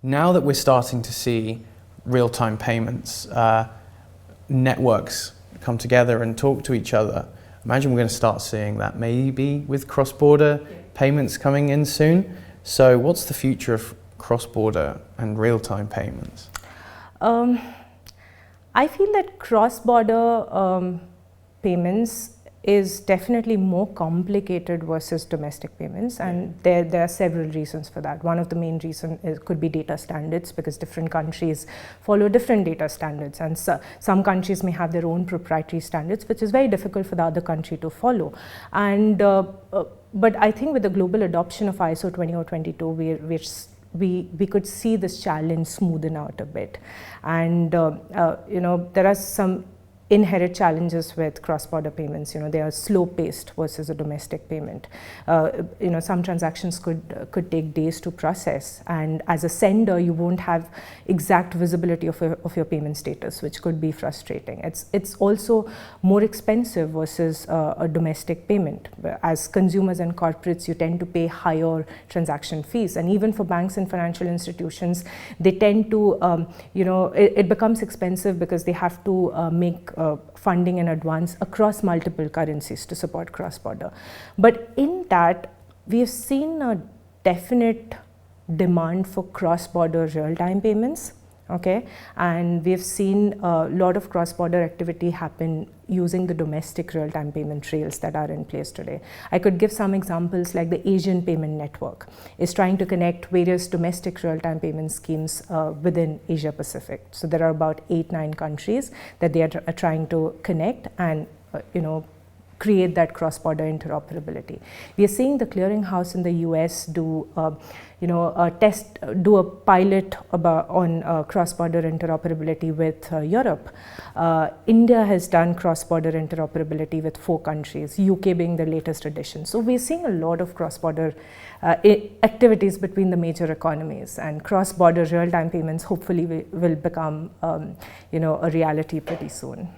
Now that we're starting to see real-time payments, networks come together and talk to each other, imagine we're going to start seeing that maybe with cross-border payments coming in soon. So what's the future of cross-border and real-time payments? I feel that cross-border payments is definitely more complicated versus domestic payments, and there are several reasons for that. One of the main reasons could be data standards, because different countries follow different data standards, and some countries may have their own proprietary standards, which is very difficult for the other country to follow. And but I think with the global adoption of ISO 20022, we could see this challenge smoothen out a bit. And there are some inherent challenges with cross-border payments. They are slow-paced versus a domestic payment. Some transactions could take days to process, and as a sender, you won't have exact visibility of your payment status, which could be frustrating. It's also more expensive versus a domestic payment. As consumers and corporates, you tend to pay higher transaction fees, and even for banks and financial institutions, they tend to, it becomes expensive because they have to make funding in advance across multiple currencies to support cross-border. But in that, we have seen a definite demand for cross-border real-time payments. Okay, and we've seen a lot of cross-border activity happen using the domestic real-time payment rails that are in place today. I could give some examples, like the Asian Payment Network is trying to connect various domestic real-time payment schemes within Asia Pacific. So there are about 8-9 countries that they are trying to connect and create that cross-border interoperability. We are seeing the clearinghouse in the US do a pilot on cross-border interoperability with Europe. India has done cross-border interoperability with 4 countries, UK being the latest addition. So we're seeing a lot of cross-border activities between the major economies, and cross-border real-time payments hopefully will become a reality pretty soon.